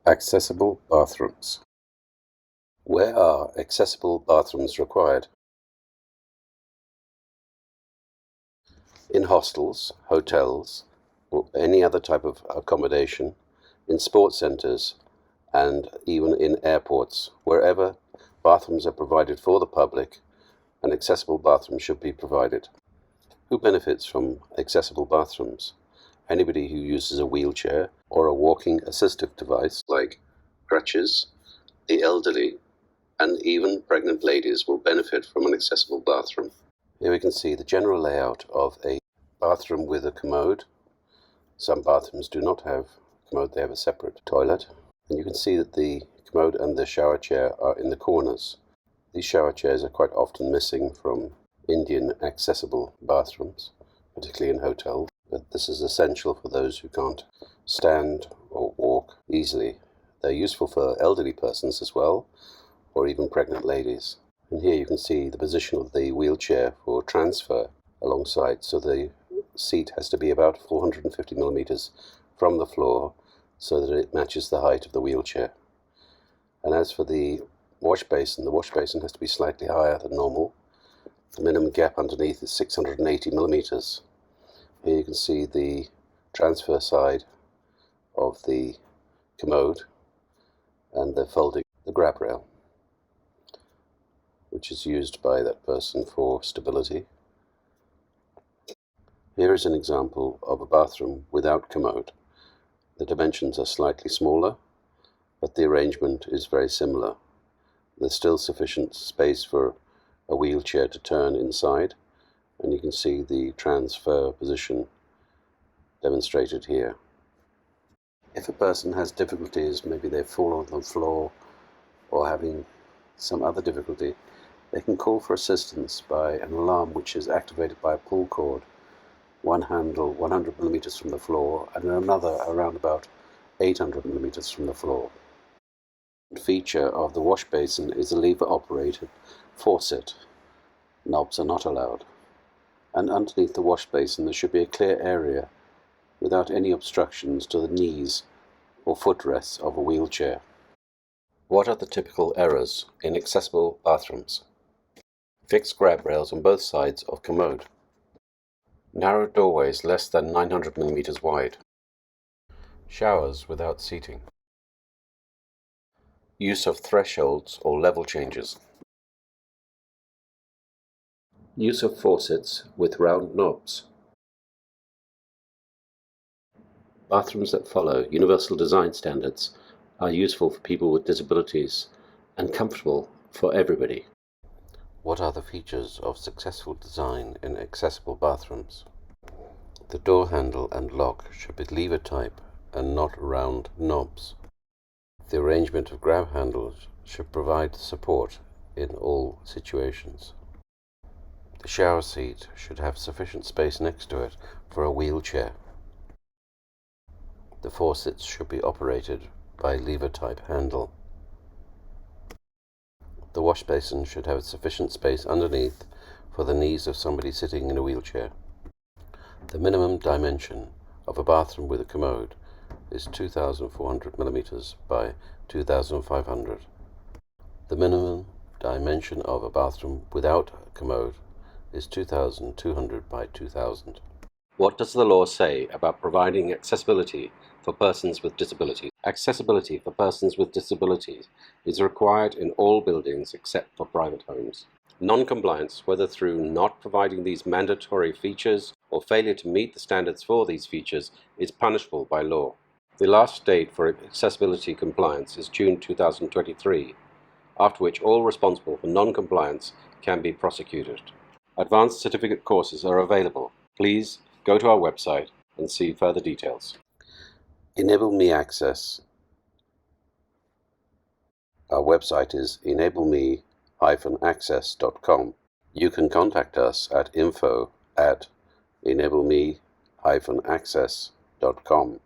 Accessible bathrooms. Where are accessible bathrooms required? In hostels, hotels, or any other type of accommodation, in sports centres, and even in airports. Wherever bathrooms are provided for the public, an accessible bathroom should be provided. Who benefits from accessible bathrooms? Anybody who uses a wheelchair or a walking assistive device like crutches, the elderly, and even pregnant ladies will benefit from an accessible bathroom. Here we can see the general layout of a bathroom with a commode. Some bathrooms do not have a commode, they have a separate toilet. And you can see that the commode and the shower chair are in the corners. These shower chairs are quite often missing from Indian accessible bathrooms, particularly in hotels. But this is essential for those who can't stand or walk easily. They're useful for elderly persons as well, or even pregnant ladies. And here you can see the position of the wheelchair for transfer alongside. So the seat has to be about 450 millimeters from the floor so that it matches the height of the wheelchair. And as for the wash basin has to be slightly higher than normal. The minimum gap underneath is 680 millimeters. Here you can see the transfer side of the commode and the folding, the grab rail, which is used by that person for stability. Here is an example of a bathroom without commode. The dimensions are slightly smaller, but the arrangement is very similar. There's still sufficient space for a wheelchair to turn inside, and you can see the transfer position demonstrated here. If a person has difficulties, maybe they've fallen on the floor or having some other difficulty, they can call for assistance by an alarm which is activated by a pull cord, one handle 100 millimeters from the floor and another around about 800 millimeters from the floor. The feature of the wash basin is a lever-operated faucet. Knobs are not allowed. And underneath the wash basin there should be a clear area without any obstructions to the knees or footrests of a wheelchair. What are the typical errors in accessible bathrooms? Fixed grab rails on both sides of commode. Narrow doorways less than 900 millimeters wide. Showers without seating. Use of thresholds or level changes. Use of faucets with round knobs. Bathrooms that follow universal design standards are useful for people with disabilities and comfortable for everybody. What are the features of successful design in accessible bathrooms? The door handle and lock should be lever type and not round knobs. The arrangement of grab handles should provide support in all situations. The shower seat should have sufficient space next to it for a wheelchair. The faucets should be operated by lever type handle. The wash basin should have sufficient space underneath for the knees of somebody sitting in a wheelchair. The minimum dimension of a bathroom with a commode is 2,400 millimeters by 2,500. The minimum dimension of a bathroom without a commode is 2,200 by 2,000. What does the law say about providing accessibility for persons with disabilities? Accessibility for persons with disabilities is required in all buildings except for private homes. Non-compliance, whether through not providing these mandatory features or failure to meet the standards for these features, is punishable by law. The last date for accessibility compliance is June 2023, after which all responsible for non-compliance can be prosecuted. Advanced certificate courses are available. Please go to our website and see further details. EnableMe-Access. Our website is EnableMe-Access.com. You can contact us at info@EnableMe-Access.com.